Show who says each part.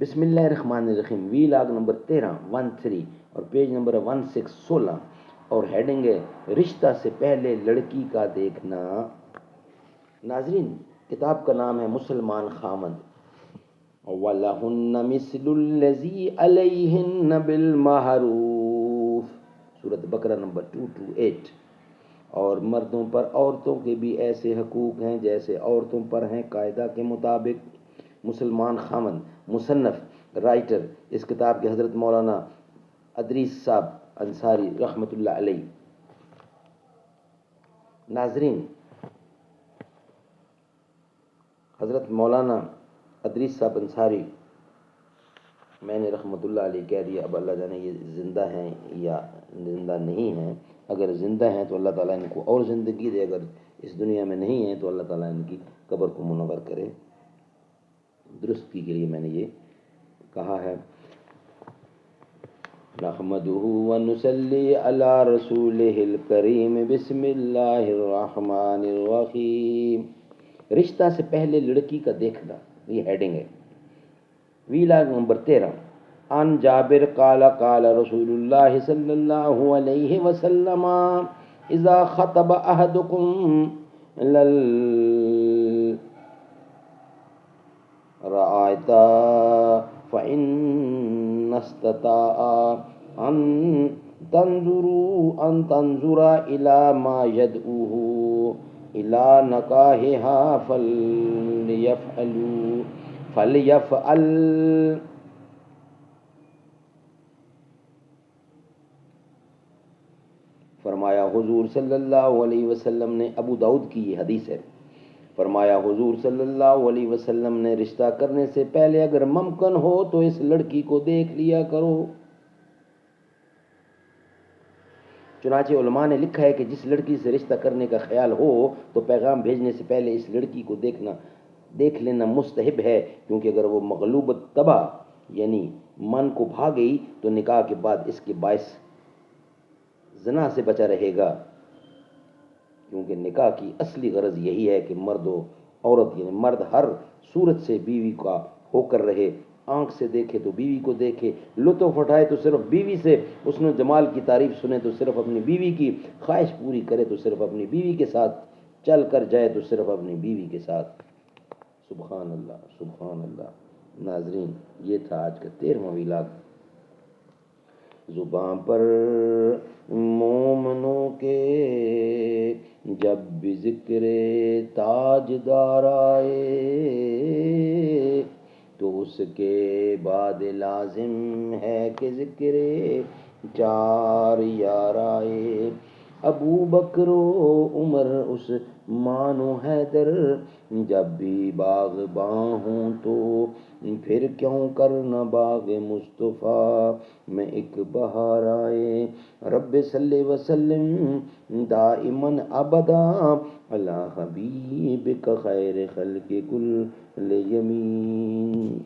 Speaker 1: بسم اللہ الرحمن الرحیم، وی لاگ نمبر 13 اور پیج نمبر 16 اور ہیڈنگ ہے رشتہ سے پہلے لڑکی کا دیکھنا۔ ناظرین، کتاب کا نام ہے مسلمان خامد۔ وَلَهُنَّ مِثْلُ الَّذِي عَلَيْهِنَّ بِالْمَعْرُوفِ، سورۃ بقرہ نمبر 228۔ اور مردوں پر عورتوں کے بھی ایسے حقوق ہیں جیسے عورتوں پر ہیں قاعدہ کے مطابق۔ مسلمان خامد مصنف رائٹر اس کتاب کے حضرت مولانا ادریس صاحب انصاری رحمۃ اللہ علیہ۔ ناظرین، حضرت مولانا ادریس صاحب انصاری، میں نے رحمۃ اللہ علیہ کہہ دیا، اب اللہ جانے یہ زندہ ہیں یا زندہ نہیں ہیں۔ اگر زندہ ہیں تو اللہ تعالیٰ ان کو اور زندگی دے، اگر اس دنیا میں نہیں ہیں تو اللہ تعالیٰ ان کی قبر کو منور کرے۔ درستگی کے لیے میں نے یہ کہا ہے۔ نحمدہ ونصلی علی رسولہ الکریم، بسم اللہ الرحمن الرحیم۔ رشتہ سے پہلے لڑکی کا دیکھنا، یہ ہیڈنگ ہے۔ وی لاگ نمبر 13۔ عن جابر قال قال رسول اللہ صلی اللہ علیہ وسلم اذا خطب احدکم رأيت فإن استطاع أن تنظر إلى ما يدعوه إلى نكاحها فليفعل۔ فرمایا حضور صلی اللہ علیہ وسلم نے، ابو داؤد کی یہ حدیث ہے، فرمایا حضور صلی اللہ علیہ وسلم نے رشتہ کرنے سے پہلے اگر ممکن ہو تو اس لڑکی کو دیکھ لیا کرو۔ چنانچہ علماء نے لکھا ہے کہ جس لڑکی سے رشتہ کرنے کا خیال ہو تو پیغام بھیجنے سے پہلے اس لڑکی کو دیکھ لینا مستحب ہے، کیونکہ اگر وہ مغلوب الطبع یعنی من کو بھا گئی تو نکاح کے بعد اس کے باعث زنا سے بچا رہے گا، کیونکہ نکاح کی اصلی غرض یہی ہے کہ مرد و عورت یعنی مرد ہر صورت سے بیوی کا ہو کر رہے، آنکھ سے دیکھے تو بیوی کو دیکھے، لطف اٹھائے تو صرف بیوی سے، حسن و جمال کی تعریف سنے تو صرف اپنی بیوی کی، خواہش پوری کرے تو صرف اپنی بیوی کے ساتھ، چل کر جائے تو صرف اپنی بیوی کے ساتھ۔ سبحان اللہ، سبحان اللہ۔ ناظرین، یہ تھا آج کا 13واں ویلاگ۔ زباں پر مومنوں کے جب بھی ذکر تاجدار آئے تو اس کے بعد لازم ہے کہ ذکر چار یار آئے۔ ابو بکر و عمر عثمان و حیدر جب بھی باغباں ہوں تو پھر کیوں کرنا باغ مصطفیٰ میں ایک بہار آئے۔ رب صلی وسلم دائماً ابدا علی حبیبک خیر خلق کل یمین۔